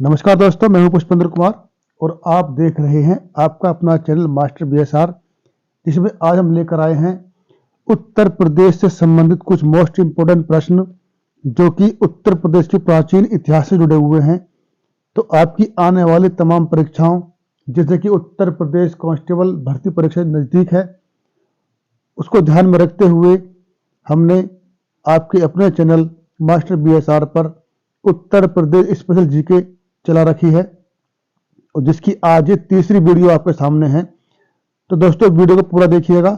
नमस्कार दोस्तों, मैं हूं पुष्पेंद्र कुमार और आप देख रहे हैं आपका अपना चैनल मास्टर बीएसआर, जिसमें आज हम लेकर आए हैं उत्तर प्रदेश से संबंधित कुछ मोस्ट इंपोर्टेंट प्रश्न जो कि उत्तर प्रदेश के प्राचीन इतिहास से जुड़े हुए हैं। तो आपकी आने वाली तमाम परीक्षाओं, जैसे कि उत्तर प्रदेश कांस्टेबल भर्ती परीक्षा नज़दीक है, उसको ध्यान में रखते हुए हमने आपके अपने चैनल मास्टर बीएसआर पर उत्तर प्रदेश स्पेशल जीके चला रखी है और जिसकी आज ये तीसरी वीडियो आपके सामने है। तो दोस्तों, वीडियो को पूरा देखिएगा,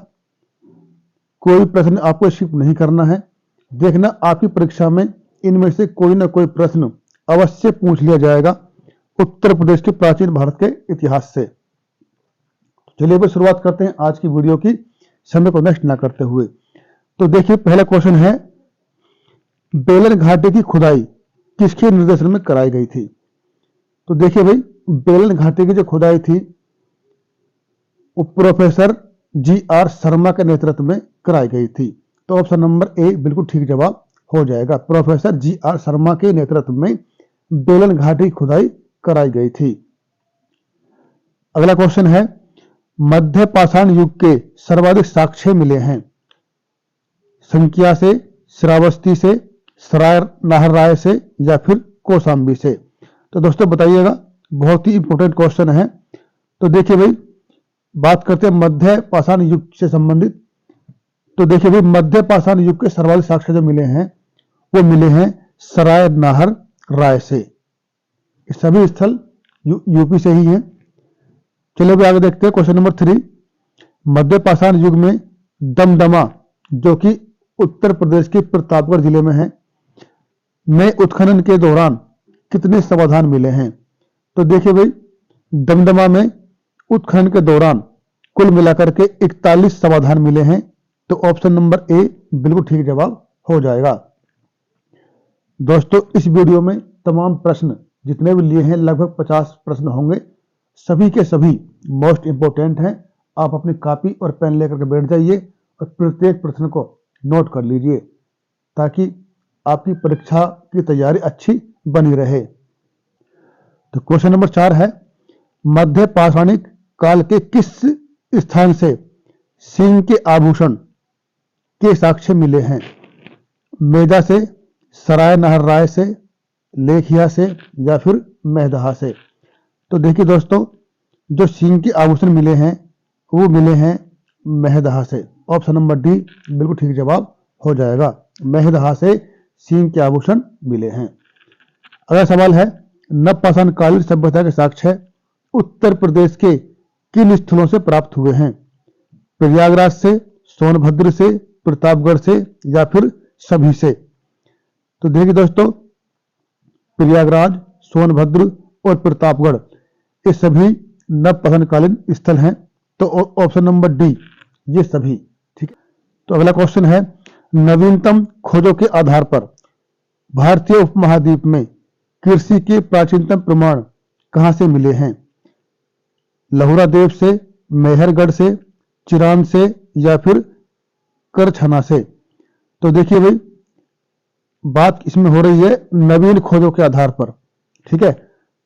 कोई प्रश्न आपको स्किप नहीं करना है। देखना, आपकी परीक्षा में इनमें से कोई ना कोई प्रश्न अवश्य पूछ लिया जाएगा उत्तर प्रदेश के प्राचीन भारत के इतिहास से। चलिए अब शुरुआत करते हैं आज की वीडियो की, समय को नष्ट ना करते हुए। तो देखिए, पहला क्वेश्चन है, बेलन घाटी की खुदाई किसके निर्देशन में कराई गई थी? तो देखिए भाई, बेलन घाटी की जो खुदाई थी वो प्रोफेसर जी.आर. शर्मा के नेतृत्व में कराई गई थी। तो ऑप्शन नंबर ए बिल्कुल ठीक जवाब हो जाएगा। Professor G.R.. शर्मा के नेतृत्व में बेलन घाटी की खुदाई कराई गई थी। अगला क्वेश्चन है, मध्य पाषाण युग के सर्वाधिक साक्ष्य मिले हैं संख्या से, श्रावस्ती से, सराय नाहरराय से या फिर कौशाम्बी से? तो दोस्तों बताइएगा, बहुत ही इंपॉर्टेंट क्वेश्चन है। तो देखिए भाई, बात करते हैं मध्य पाषाण युग से संबंधित। तो देखिए भाई, मध्य पाषाण युग के सर्वाधिक साक्ष्य जो मिले हैं वो मिले हैं सराय नाहरराय से। सभी स्थल यूपी से ही हैं। चलिए भी आगे देखते हैं क्वेश्चन नंबर 3। मध्य पाषाण युग में दमदमा, जो कि उत्तर प्रदेश के प्रतापगढ़ जिले में है, में उत्खनन के दौरान कितने समाधान मिले हैं? तो देखिए भाई, दमदमा में उत्खनन के दौरान कुल मिलाकर के 41 समाधान मिले हैं। तो ऑप्शन नंबर ए बिल्कुल ठीक जवाब हो जाएगा। दोस्तों, इस वीडियो में तमाम प्रश्न जितने भी लिए हैं, लगभग 50 प्रश्न होंगे, सभी के सभी मोस्ट इंपोर्टेंट हैं। आप अपनी कॉपी और पेन लेकर के बैठ जाइए और प्रत्येक प्रश्न को नोट कर लीजिए ताकि आपकी परीक्षा की तैयारी अच्छी बनी रहे। तो क्वेश्चन नंबर 4 है, मध्य पाषाणिक काल के किस स्थान से सिंह के आभूषण के साक्ष्य मिले हैं? मेजा से, सराय नाहरराय से, लेखिया से या फिर मेहदहा से? तो देखिए दोस्तों, जो सिंह के आभूषण मिले हैं वो मिले हैं मेहदहा से। ऑप्शन नंबर डी बिल्कुल ठीक जवाब हो जाएगा। मेहदहा से सिंह के आभूषण मिले हैं। अगला सवाल है, नवपाषाण कालीन सभ्यता के साक्ष्य उत्तर प्रदेश के किन स्थलों से प्राप्त हुए हैं? प्रयागराज से, सोनभद्र से, प्रतापगढ़ से या फिर सभी से? तो देखिए दोस्तों, प्रयागराज, सोनभद्र और प्रतापगढ़ ये सभी नवपाषाण कालीन स्थल हैं। तो ऑप्शन नंबर डी ये सभी ठीक है। तो अगला क्वेश्चन है, नवीनतम खोजों के आधार पर भारतीय उपमहाद्वीप में कृषि के प्राचीनतम प्रमाण कहां से मिले हैं? लहुरा देव से, मेहरगढ़ से, चिरान से या फिर करछना से? तो देखिए भाई, बात इसमें हो रही है नवीन खोजों के आधार पर, ठीक है।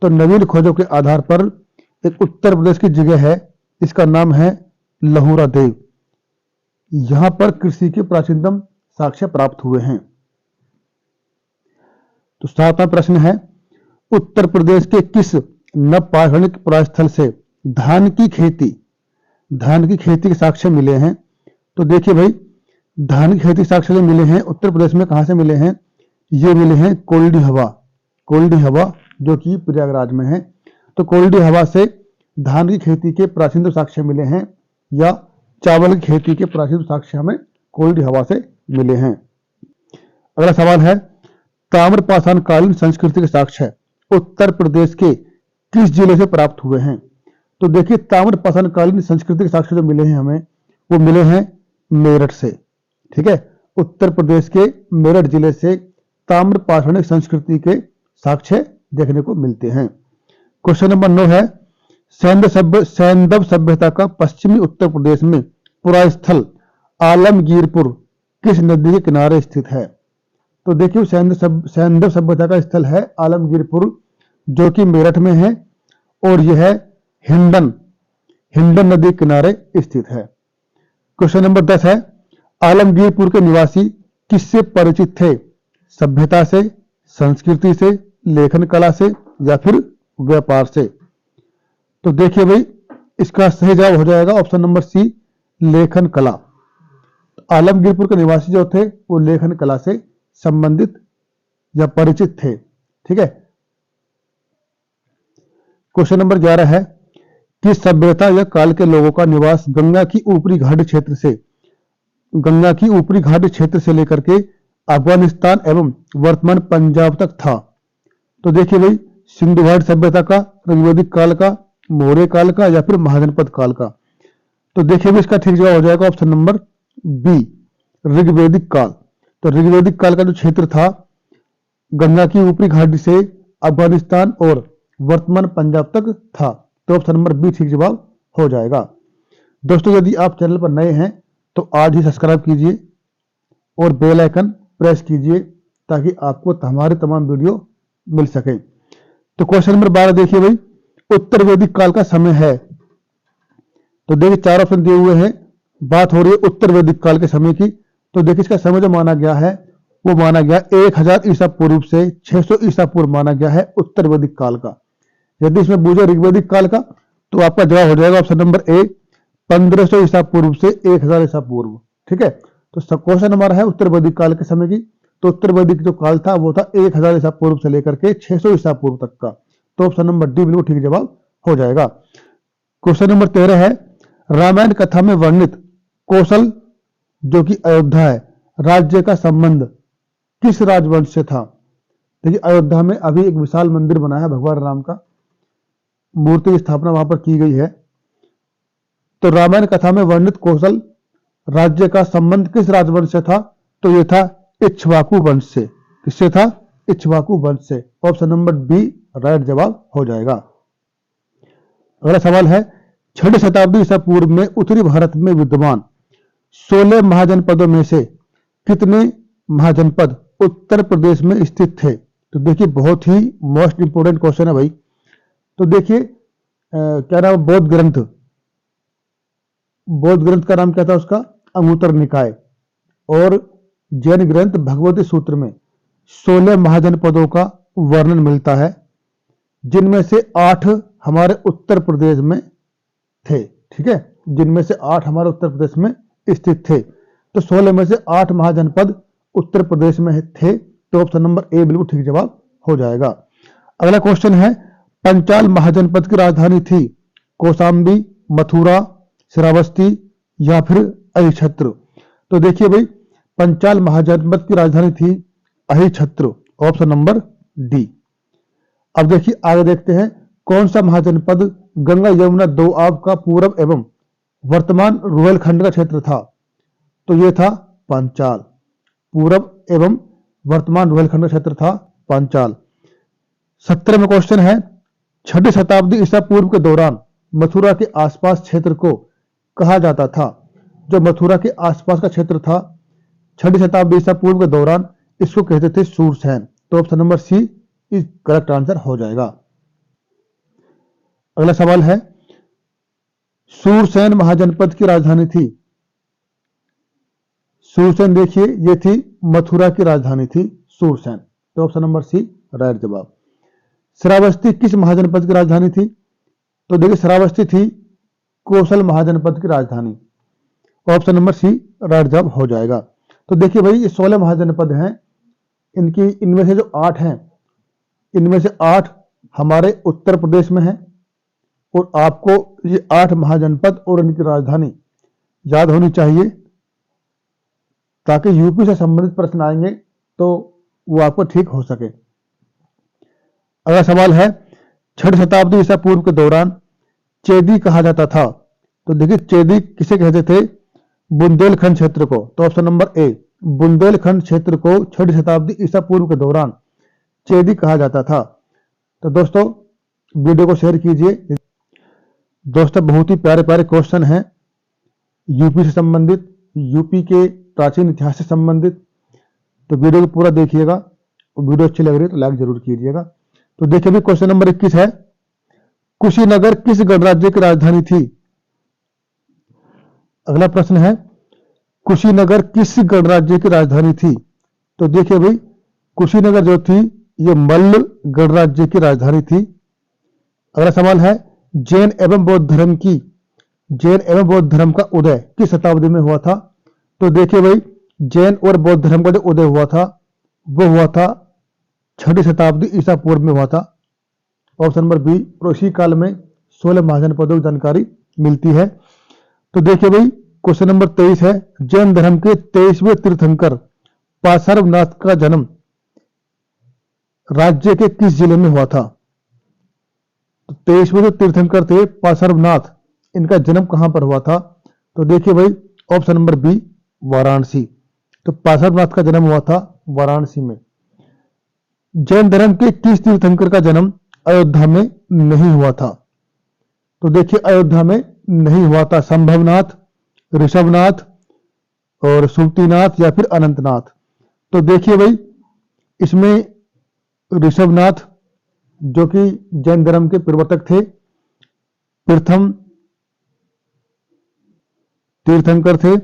तो नवीन खोजों के आधार पर एक उत्तर प्रदेश की जगह है, इसका नाम है लहुरा देव। यहां पर कृषि के प्राचीनतम साक्ष्य प्राप्त हुए हैं। तो 7वां प्रश्न है, उत्तर प्रदेश के किस नवपाषाणिक पुरास्थल से धान की खेती के साक्ष्य मिले हैं? तो देखिए भाई, धान की खेती के साक्ष्य जो मिले हैं उत्तर प्रदेश में कहां से मिले हैं? ये मिले हैं कोल्डी हवा जो कि प्रयागराज में है। तो कोल्डी हवा से धान की खेती के प्राचीनतम साक्ष्य मिले हैं या चावल की खेती के प्राचीनतम साक्ष्य हमें कोल्डी हवा से मिले हैं। अगला सवाल है, ताम्रपाषाण कालीन संस्कृति के साक्ष्य उत्तर प्रदेश के किस जिले से प्राप्त हुए हैं? तो देखिए, ताम्रपाषाण कालीन संस्कृति के साक्ष्य जो मिले हैं हमें वो मिले हैं मेरठ से, ठीक है। उत्तर प्रदेश के मेरठ जिले से ताम्रपाषाणिक संस्कृति के साक्ष्य देखने को मिलते हैं। क्वेश्चन नंबर 9 है, सैंधव सभ्यता का पश्चिमी उत्तर प्रदेश में पुरास्थल आलमगीरपुर किस नदी के किनारे स्थित है? तो देखिए, सैंधव सभ्यता का स्थल है आलमगीरपुर, जो कि मेरठ में है और यह हिंडन हिंडन नदी किनारे स्थित है। क्वेश्चन नंबर 10 है, आलमगीरपुर के निवासी किससे परिचित थे? सभ्यता से, संस्कृति से, लेखन कला से या फिर व्यापार से? तो देखिए भाई, इसका सही जवाब हो जाएगा ऑप्शन नंबर सी, लेखन कला। आलमगीरपुर के निवासी जो थे वो लेखन कला से संबंधित या परिचित थे। ठीक है। क्वेश्चन नंबर 11 है, किस सभ्यता या काल के लोगों का निवास गंगा की ऊपरी घाटी क्षेत्र से लेकर के अफगानिस्तान एवं वर्तमान पंजाब तक था? तो देखिए भाई, सिंधु घाटी सभ्यता का, ऋग्वैदिक काल का, मौर्य काल का या फिर महाजनपद काल का? तो देखिए भाई, इसका ठीक जवाब हो जाएगा ऑप्शन नंबर बी, ऋग्वैदिक काल। तो ऋग्वैदिक काल का जो क्षेत्र था गंगा की ऊपरी घाटी से अफगानिस्तान और वर्तमान पंजाब तक था। तो ऑप्शन नंबर बी ठीक जवाब हो जाएगा। दोस्तों, यदि आप चैनल पर नए हैं तो आज ही सब्सक्राइब कीजिए और बेल आइकन प्रेस कीजिए ताकि आपको हमारे तमाम वीडियो मिल सके। तो क्वेश्चन नंबर 12 देखिए भाई, उत्तर वैदिक काल का समय है। तो देखिए, 4 ऑप्शन दिए हुए हैं। बात हो रही है उत्तर वैदिक काल के समय की। तो देखिए, इसका समय जो माना गया है वो माना गया 1000 ईसा पूर्व से 600 ईसा पूर्व माना गया है उत्तर वैदिक काल का। यदि इसमें पूछे ऋग्वैदिक काल का तो आपका जवाब हो जाएगा ऑप्शन नंबर ए, 1500 ईसा पूर्व से 1000 ईसा पूर्व। ठीक है। तो क्वेश्चन हमारा है उत्तर वैदिक काल के समय की। तो उत्तर वैदिक जो काल था वो था 1000 ईसा पूर्व से लेकर के 600 ईसा पूर्व तक का। तो ऑप्शन नंबर डी बिल्कुल ठीक जवाब हो जाएगा। क्वेश्चन नंबर 13 है, रामायण कथा में वर्णित कौशल जो कि अयोध्या है राज्य का संबंध किस राजवंश से था? देखिए, अयोध्या में अभी एक विशाल मंदिर बना है भगवान राम का, मूर्ति की स्थापना वहां पर की गई है। तो रामायण कथा में वर्णित कौशल राज्य का संबंध किस राजवंश से था? तो यह था इक्ष्वाकु वंश से। किससे था? इक्ष्वाकु वंश से। ऑप्शन नंबर बी राइट जवाब हो जाएगा। अगला सवाल है, 6वीं शताब्दी ईसा पूर्व में उत्तरी भारत में विद्यमान 16 महाजनपदों में से कितने महाजनपद उत्तर प्रदेश में स्थित थे? तो देखिए, बहुत ही मोस्ट इंपोर्टेंट क्वेश्चन है भाई। तो देखिए, क्या नाम, बौद्ध ग्रंथ का नाम क्या था उसका? अंगुत्तर निकाय। और जैन ग्रंथ भगवती सूत्र में 16 महाजनपदों का वर्णन मिलता है, जिनमें से 8 हमारे उत्तर प्रदेश में थे। ठीक है, जिनमें से 8 हमारे उत्तर प्रदेश में स्थित थे। तो 16 में से 8 महाजनपद उत्तर प्रदेश में थे। तो ऑप्शन नंबर ए बिल्कुल ठीक जवाब हो जाएगा। अगला क्वेश्चन है, पंचाल महाजनपद की राजधानी थी कौशाम्बी, मथुरा, श्रावस्ती या फिर अहिछत्र? तो देखिए भाई, पंचाल महाजनपद की राजधानी थी अहिछत्र। Option number D. अब देखिए, आगे देखते हैं, कौन सा महाजनपद गंगा यमुना दोआब का पूर्व एवं वर्तमान रुहेलखंड का क्षेत्र था? तो यह था पांचाल। पूर्व एवं वर्तमान रुहेलखंड का क्षेत्र था पांचाल। 17वां क्वेश्चन है, 6वीं शताब्दी ईसा पूर्व के दौरान मथुरा के आसपास क्षेत्र को कहा जाता था? जो मथुरा के आसपास का क्षेत्र था 6वीं शताब्दी ईसा पूर्व के दौरान, इसको कहते थे सूरसेन। तो ऑप्शन नंबर सी इस करेक्ट आंसर हो जाएगा। अगला सवाल है, सूरसेन महाजनपद की राजधानी थी? सूरसेन देखिए, ये थी मथुरा की राजधानी थी सूरसेन। तो ऑप्शन नंबर सी राइट जवाब। श्रावस्ती किस महाजनपद की राजधानी थी? तो देखिए, श्रावस्ती थी कौशल महाजनपद की राजधानी। ऑप्शन नंबर सी राइट जवाब हो जाएगा। तो देखिए भाई, ये 16 महाजनपद हैं, इनमें से जो 8 हैं, इनमें से 8 हमारे उत्तर प्रदेश में हैं। और आपको ये 8 महाजनपद और इनकी राजधानी याद होनी चाहिए, ताकि यूपी से संबंधित प्रश्न आएंगे तो वो आपको ठीक हो सके। अगला सवाल है, 6वीं शताब्दी ईसा पूर्व के दौरान चेदी कहा जाता था? तो देखिए, चेदी किसे कहते थे? बुंदेलखंड क्षेत्र को। तो ऑप्शन नंबर ए, बुंदेलखंड क्षेत्र को 6वीं शताब्दी ईसा पूर्व के दौरान चेदी कहा जाता था। तो दोस्तों, वीडियो को शेयर कीजिए। दोस्तों, बहुत ही प्यारे प्यारे क्वेश्चन हैं यूपी से संबंधित, यूपी के प्राचीन इतिहास से संबंधित। तो वीडियो को पूरा देखिएगा और वीडियो अच्छी लग रही है तो लाइक जरूर कीजिएगा। तो देखिए भी क्वेश्चन नंबर 21 है, कुशीनगर किस गणराज्य की राजधानी थी? अगला प्रश्न है, कुशीनगर किस गणराज्य की राजधानी थी? तो देखिए भाई, कुशीनगर जो थी ये मल्ल गणराज्य की राजधानी थी। अगला सवाल है, जैन एवं बौद्ध धर्म का उदय किस शताब्दी में हुआ था? तो देखिए भाई, जैन और बौद्ध धर्म का जो उदय हुआ था वो हुआ था 6वीं शताब्दी ईसा पूर्व में हुआ था। ऑप्शन नंबर बी, और इसी काल में 16 महाजनपदों की जानकारी मिलती है। तो देखिए भाई, क्वेश्चन नंबर 23 है, जैन धर्म के 23वें तीर्थंकर पार्श्वनाथ का जन्म राज्य के किस जिले में हुआ था? तो 23वें जो तीर्थंकर थे पार्श्वनाथ, इनका जन्म कहां पर हुआ था? तो देखिए भाई, ऑप्शन नंबर बी, वाराणसी। तो पार्श्वनाथ का जन्म हुआ था वाराणसी में। जैन धर्म के किस तीर्थंकर का जन्म अयोध्या में नहीं हुआ था? तो देखिए, अयोध्या में नहीं हुआ था। संभवनाथ, ऋषभनाथ और सुमतिनाथ या फिर अनंतनाथ। तो देखिए भाई, इसमें ऋषभनाथ जो कि जैन धर्म के प्रवर्तक थे, प्रथम तीर्थंकर थे,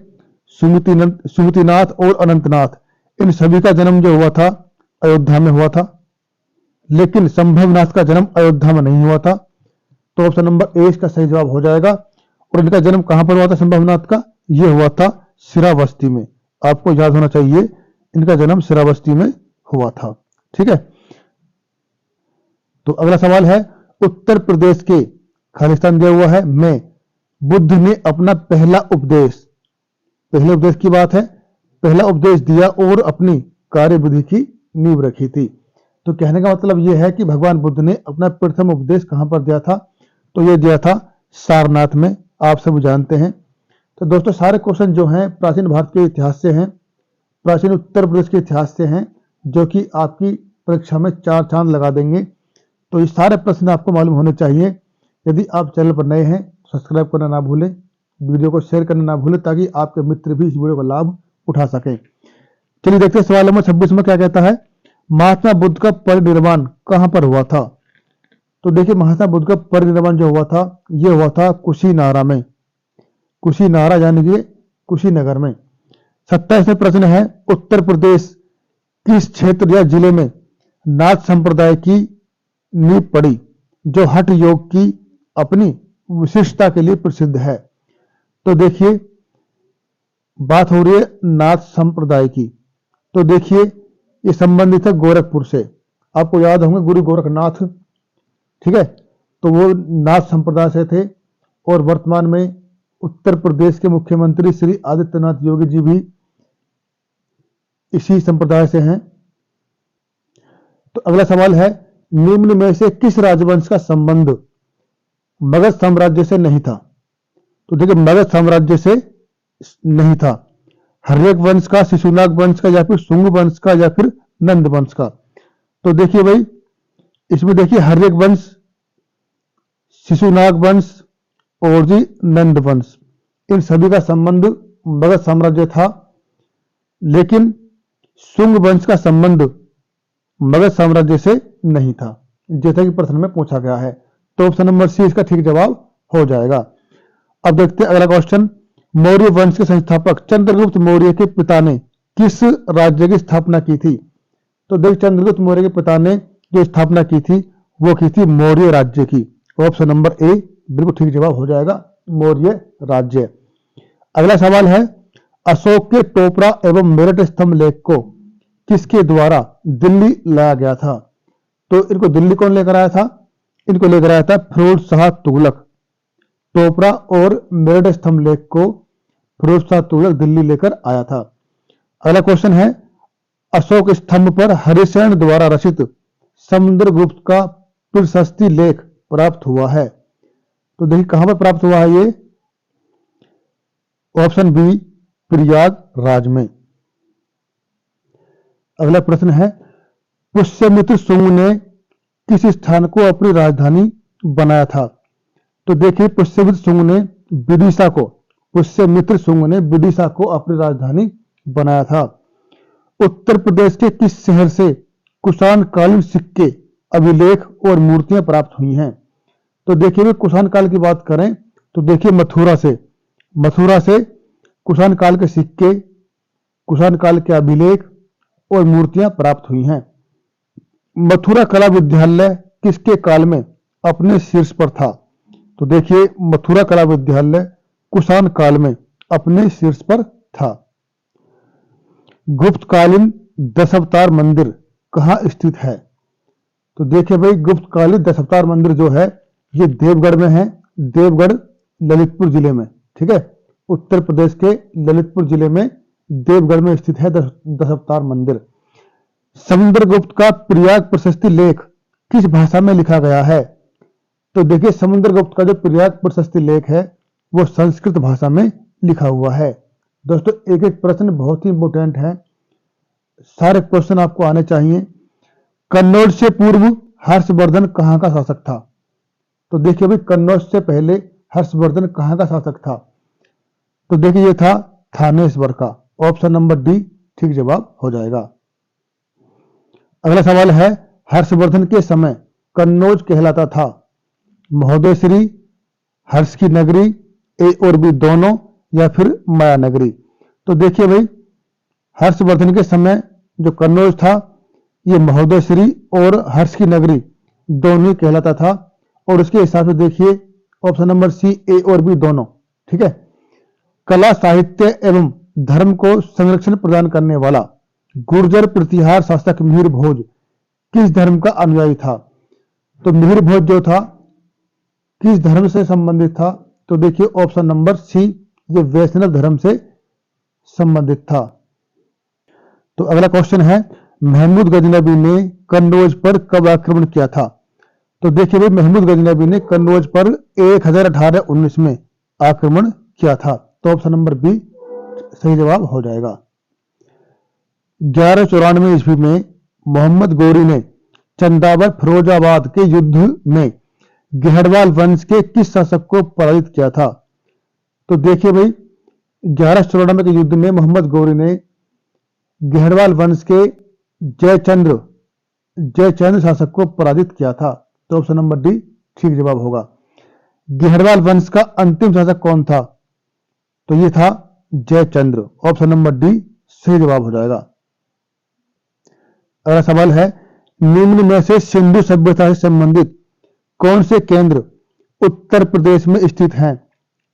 सुमतिनाथ और अनंतनाथ, इन सभी का जन्म जो हुआ था अयोध्या में हुआ था, लेकिन संभवनाथ का जन्म अयोध्या में नहीं हुआ था। तो ऑप्शन नंबर ए इसका सही जवाब हो जाएगा। और इनका जन्म कहां पर हुआ था संभवनाथ का? यह हुआ था श्रावस्ती में। आपको याद होना चाहिए, इनका जन्म श्रावस्ती में हुआ था। ठीक है। तो अगला सवाल है, उत्तर प्रदेश के खालिस्तान दिया हुआ है में बुद्ध ने अपना पहला उपदेश, पहले उपदेश की बात है, पहला उपदेश दिया और अपनी कार्यविधि की नींव रखी थी। तो कहने का मतलब यह है कि भगवान बुद्ध ने अपना प्रथम उपदेश कहां पर दिया था? तो यह दिया था सारनाथ में। आप सब जानते हैं। तो दोस्तों, सारे क्वेश्चन जो हैं प्राचीन भारत के इतिहास से हैं, प्राचीन उत्तर प्रदेश के इतिहास से हैं, जो कि आपकी परीक्षा में 4 चांद लगा देंगे। तो ये सारे प्रश्न आपको मालूम होने चाहिए। यदि आप चैनल पर नए हैं, सब्सक्राइब करना ना भूलें, वीडियो को शेयर करना ना भूलें, ताकि आपके मित्र भी इस वीडियो का लाभ उठा सकें। चलिए देखते हैं सवाल नंबर 26 में क्या कहता है, महात्मा बुद्ध का परिनिर्वाण कहां पर हुआ था? तो देखिए, महात्मा बुद्ध का परिनिर्वाण जो हुआ था, यह हुआ था कुशीनारा में, कुशीनारा यानी कि कुशीनगर में। 27वें प्रश्न है, उत्तर प्रदेश किस क्षेत्र या जिले में नाथ संप्रदाय की नींव पड़ी, जो हठ योग की अपनी विशिष्टता के लिए प्रसिद्ध है? तो देखिए, बात हो रही है नाथ संप्रदाय की। तो देखिए, ये संबंधित है गोरखपुर से। आपको याद होंगे गुरु गोरखनाथ, ठीक है। तो वो नाथ संप्रदाय से थे और वर्तमान में उत्तर प्रदेश के मुख्यमंत्री श्री आदित्यनाथ योगी जी भी इसी संप्रदाय से हैं। तो अगला सवाल है, निम्न में से किस राजवंश का संबंध मगध साम्राज्य से नहीं था? तो देखिए, मगध साम्राज्य से नहीं था। हर्यक वंश का, शिशुनाग वंश का, या फिर शुंग वंश का, या फिर नंद वंश का? तो देखिए भाई, इसमें देखिए हर्यक वंश, शिशुनाग वंश और जी नंद वंश, इन सभी का संबंध मगध साम्राज्य था, लेकिन शुंग वंश का संबंध मगध साम्राज्य से नहीं था, जैसा कि प्रश्न में पूछा गया है। तो ऑप्शन नंबर सी इसका ठीक जवाब हो जाएगा। अब देखते हैं अगला क्वेश्चन, मौर्य वंश के संस्थापक चंद्रगुप्त मौर्य के पिता ने किस राज्य की स्थापना की थी? तो देख, चंद्रगुप्त मौर्य के पिता ने जो स्थापना की थी वो की थी मौर्य राज्य की। ऑप्शन नंबर ए बिल्कुल ठीक जवाब हो जाएगा, मौर्य राज्य। अगला सवाल है, अशोक के टोपरा एवं मेरठ स्तंभ लेख को किसके द्वारा दिल्ली लाया गया था? तो इनको दिल्ली कौन लेकर आया था? इनको लेकर आया था फिरोज शाह तुगलक। टोपरा और मेरठ स्तंभ लेख को फिरोज शाह तुगलक दिल्ली लेकर आया था। अगला क्वेश्चन है, अशोक स्तंभ पर हरिसेन द्वारा रचित समुद्रगुप्त का प्रशस्ति लेख प्राप्त हुआ है। तो देखिए, कहां पर प्राप्त हुआ है ये? ऑप्शन बी, प्रयागराज में। अगला प्रश्न है, पुष्यमित्र शुंग ने किस स्थान को अपनी राजधानी बनाया था? तो देखिए, पुष्यमित्र शुंग ने विदिशा को अपनी राजधानी बनाया था। उत्तर प्रदेश के किस शहर से कुषाण कालीन सिक्के अभिलेख और मूर्तियां प्राप्त हुई हैं। तो देखिए भाई कुषाण काल की बात करें तो देखिए मथुरा से कुषाण काल के सिक्के, कुषाण काल के अभिलेख और मूर्तियां प्राप्त हुई हैं। मथुरा कला विद्यालय किसके काल में अपने शीर्ष पर था? तो देखिए मथुरा कला विद्यालय कुषाण काल में अपने शीर्ष पर था। गुप्तकालीन दशावतार मंदिर कहाँ स्थित है? तो देखिए भाई गुप्तकालीन दशावतार मंदिर जो है ये देवगढ़ में है, देवगढ़ ललितपुर जिले में। ठीक है, उत्तर प्रदेश के ललितपुर जिले में देवगढ़ में स्थित है दशावतार मंदिर। समुद्रगुप्त का प्रयाग प्रशस्ति लेख किस भाषा में लिखा गया है? तो देखिए समुद्रगुप्त का जो प्रयाग प्रशस्ति लेख है वो संस्कृत भाषा में लिखा हुआ है। दोस्तों एक एक प्रश्न बहुत ही इंपॉर्टेंट है, सारे क्वेश्चन आपको आने चाहिए। कन्नौज से पूर्व हर्षवर्धन कहाँ का शासक था? तो देखिए भाई कन्नौज से पहले हर्षवर्धन कहाँ का शासक था? तो देखिए ये था थानेश्वर का। ऑप्शन नंबर डी ठीक जवाब हो जाएगा। अगला सवाल है हर्षवर्धन के समय कन्नौज कहलाता था महोदय श्री, हर्ष की नगरी, ए और बी दोनों, या फिर माया नगरी? तो देखिए भाई हर्षवर्धन के समय जो कन्नौज था ये महोदय श्री और हर्ष की नगरी दोनों ही कहलाता था। और उसके हिसाब से देखिए ऑप्शन नंबर सी ए और बी दोनों। ठीक है, कला साहित्य एवं धर्म को संरक्षण प्रदान करने वाला गुर्जर प्रतिहार शासक मिहिर भोज किस धर्म का अनुयायी था? तो मिहिर भोज जो था किस धर्म से संबंधित था? तो देखिए ऑप्शन नंबर सी ये वैष्णव धर्म से संबंधित था। तो अगला क्वेश्चन है महमूद गजनबी ने कन्नौज पर कब आक्रमण किया था? तो देखिए भाई महमूद गजनबी ने कन्नौज पर 1018-19 में आक्रमण किया था। तो ऑप्शन नंबर बी सही जवाब हो जाएगा। 1194 ईस्वी में मोहम्मद गोरी ने चंदावत फिरोजाबाद के युद्ध में गेहड़वाल वंश के किस शासक को पराजित किया था? तो देखिए भाई 1194 के युद्ध में मोहम्मद गोरी ने गेहड़वाल वंश के जयचंद्र शासक को पराजित किया था। तो ऑप्शन नंबर डी ठीक जवाब होगा। गेहड़वाल वंश का अंतिम शासक कौन था? तो ये था जयचंद्र। ऑप्शन नंबर डी सही जवाब हो जाएगा। अगला सवाल है निम्न में से सिंधु सभ्यता से संबंधित कौन से केंद्र उत्तर प्रदेश में स्थित हैं?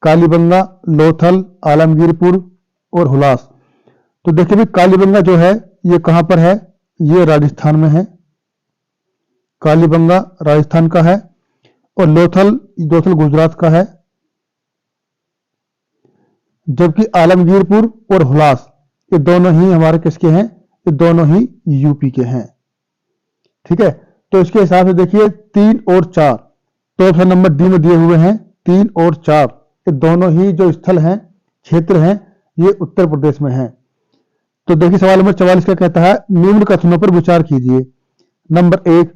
कालीबंगा, लोथल, आलमगीरपुर और हुलास। तो देखिए भी कालीबंगा जो है ये कहां पर है? ये राजस्थान में है। कालीबंगा राजस्थान का है और लोथल गुजरात का है, जबकि आलमगीरपुर और हुलास ये दोनों ही हमारे किसके हैं? ये दोनों ही यूपी के हैं। ठीक है, तो इसके हिसाब से देखिए 3 और 4 तो ऑप्शन नंबर डी में दिए हुए हैं। 3 और 4 ये दोनों ही जो स्थल हैं, क्षेत्र हैं, ये उत्तर प्रदेश में हैं। तो देखिए सवाल नंबर 44 क्या कहता है निम्न कथनों पर विचार कीजिए। नंबर 1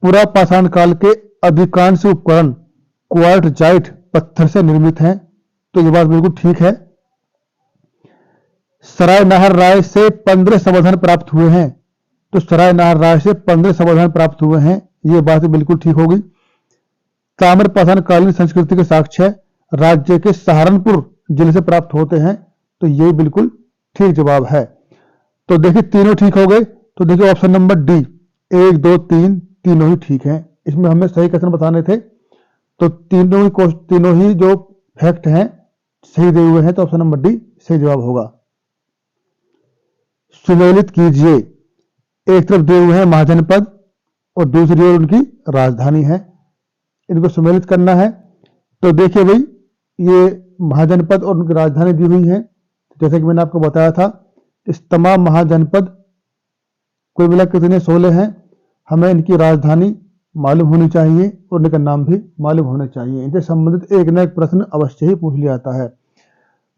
पुरापाषाण काल के अधिकांश उपकरण क्वार्टजाइट पत्थर से निर्मित हैं। तो ये बात बिल्कुल ठीक है। सराय नाहर राय से 15 समाधान प्राप्त हुए हैं। तो सराय नाहर राय से 15 समाधान प्राप्त हुए हैं, ये बात बिल्कुल ठीक होगी। ताम्रपाषाण कालीन संस्कृति के साक्ष्य राज्य के सहारनपुर जिले से प्राप्त होते हैं। तो ये बिल्कुल ठीक जवाब है। तो देखिए तीनों ठीक हो गए। तो देखिए ऑप्शन नंबर डी 1, 2, 3 तीनों ही ठीक हैं। इसमें हमें सही क्वेश्चन बताने थे तो तीनों ही जो फैक्ट हैं सही दिए हुए हैं। तो ऑप्शन नंबर डी सही जवाब होगा। सुमेलित कीजिए। एक तरफ दिए हुए हैं महाजनपद और दूसरी ओर उनकी राजधानी है, इनको सुमेलित करना है। तो देखिए भाई ये महाजनपद और उनकी राजधानी दी हुई है। जैसे कि मैंने आपको बताया था इस तमाम महाजनपद कुल मिला कितने 16 हैं। हमें इनकी राजधानी मालूम होनी चाहिए और इनका नाम भी मालूम होना चाहिए। इनसे संबंधित एक न एक प्रश्न अवश्य ही पूछ लिया जाता है।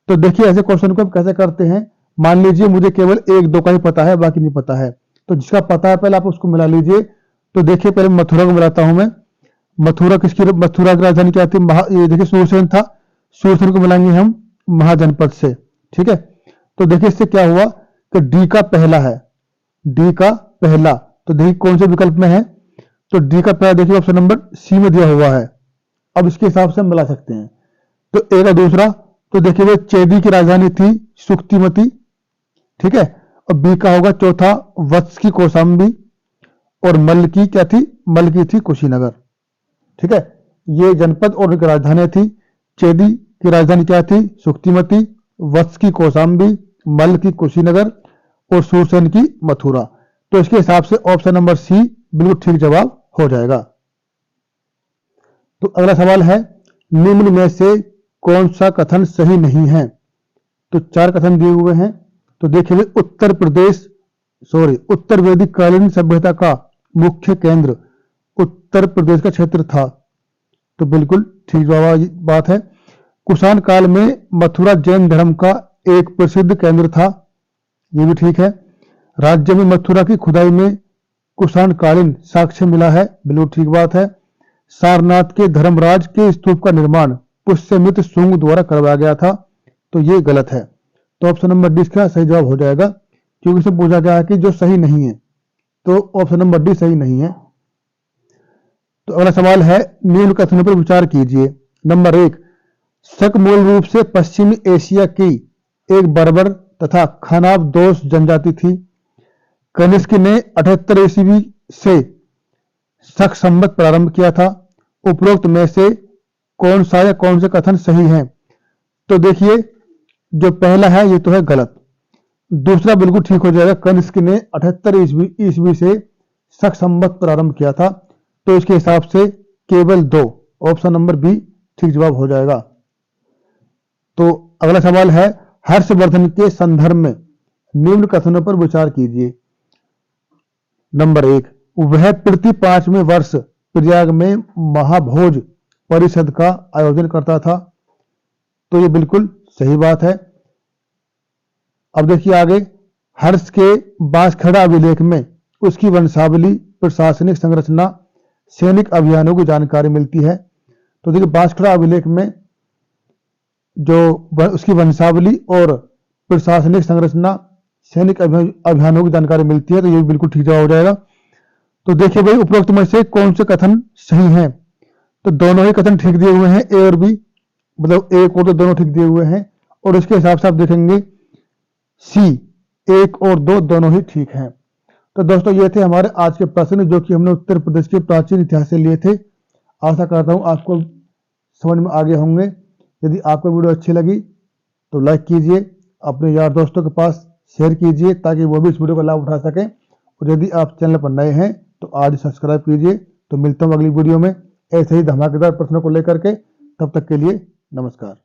तो देखिए ऐसे क्वेश्चन को हम कैसे करते हैं। मान लीजिए मुझे केवल 1-2 का ही पता है, बाकी नहीं पता है। तो जिसका पता है पहले आप उसको मिला लीजिए। तो देखिए पहले मथुरा को मिलाता हूं मैं। मथुरा की राजधानी क्या थी? ये देखिए सूरसेन था। सूरसेन को मिलाएंगे हम महाजनपद से। ठीक है, तो देखिए इससे क्या हुआ कि डी का पहला है। डी का पहला तो देखिए कौन से विकल्प में है? तो डी का पहला देखिए ऑप्शन नंबर सी में दिया हुआ है। अब इसके हिसाब से हम मिला सकते हैं। तो ए का दूसरा, तो देखिए वो चेदी की राजधानी थी सुक्तिमती, ठीक है। और बी का होगा चौथा वत्स की कौशाम्बी, और मल्ल की क्या थी, मल्ल की थी कुशीनगर, ठीक है। ये जनपद और उनकी राजधानी थी। चेदी की राजधानी क्या थी, सुक्तिमती, वत्स की कौशाम्बी, मल्ल की कुशीनगर और सूरसेन की मथुरा। तो इसके हिसाब से ऑप्शन नंबर सी बिल्कुल ठीक जवाब हो जाएगा। तो अगला सवाल है, निम्न में से कौन सा कथन सही नहीं है। तो 4 कथन दिए हुए हैं। तो देखिए उत्तर वैदिक कालीन सभ्यता का मुख्य केंद्र उत्तर प्रदेश का क्षेत्र था। तो बिल्कुल ठीक बात है। कुषाण काल में मथुरा जैन धर्म का एक प्रसिद्ध केंद्र था। ये भी ठीक है। राज्य में मथुरा की खुदाई में कुषाण कालीन साक्ष्य मिला है। बिल्कुल ठीक बात है। सारनाथ के धर्मराज के स्तूप का निर्माण पुष्यमित्र शुंग द्वारा करवाया गया था। तो ये गलत है। तो ऑप्शन नंबर डी इसका सही जवाब हो जाएगा, क्योंकि इसे पूछा गया है कि जो सही नहीं है। तो ऑप्शन नंबर डी सही नहीं है। तो अगला सवाल है, निम्न कथनों पर विचार कीजिए। नंबर 1, शक मूल रूप से पश्चिमी एशिया की एक बर्बर तथा खानाबदोश जनजाति थी। कनिष्क ने 78 ईस्वी से शक संवत प्रारंभ किया था। उपरोक्त में से कौन सा या कौन से कथन सही है। तो देखिए जो पहला है ये तो है गलत, दूसरा बिल्कुल ठीक हो जाएगा। कनिष्क ने 78 ईस्वी से शक संवत प्रारंभ किया था। तो इसके हिसाब से केवल 2, ऑप्शन नंबर बी ठीक जवाब हो जाएगा। तो अगला सवाल है, हर्षवर्धन के संदर्भ में निम्न कथनों पर विचार कीजिए। नंबर 1, वह प्रति 5वें वर्ष प्रयाग में महाभोज परिषद का आयोजन करता था। तो ये बिल्कुल सही बात है। अब देखिए आगे, हर्ष के बांसखेड़ा अभिलेख में उसकी वंशावली, प्रशासनिक संरचना, सैनिक अभियानों की जानकारी मिलती है। तो देखिए बांसखेड़ा अभिलेख में जो उसकी वंशावली और प्रशासनिक संरचना, सैनिक अभियानों की जानकारी मिलती है। तो ये बिल्कुल ठीक जवाब हो जाएगा। तो देखिए भाई उपरोक्त में से कौन से कथन सही हैं। तो दोनों ही कथन ठीक दिए हुए हैं, ए और बी, मतलब एक और तो दोनों ठीक दिए हुए हैं। और इसके हिसाब से आप देखेंगे सी 1 और 2 दोनों ही ठीक हैं। तो दोस्तों ये थे हमारे आज के प्रश्न, जो कि हमने उत्तर प्रदेश के प्राचीन इतिहास से लिए थे। आशा करता हूँ आपको समझ में आ गए होंगे। यदि आपको वीडियो अच्छी लगी तो लाइक कीजिए, अपने यार दोस्तों के पास शेयर कीजिए, ताकि वो भी इस वीडियो का लाभ उठा सकें। और यदि आप चैनल पर नए हैं तो आज सब्सक्राइब कीजिए। तो मिलता हूँ अगली वीडियो में ऐसे ही धमाकेदार प्रश्नों को लेकर के। तब तक के लिए नमस्कार।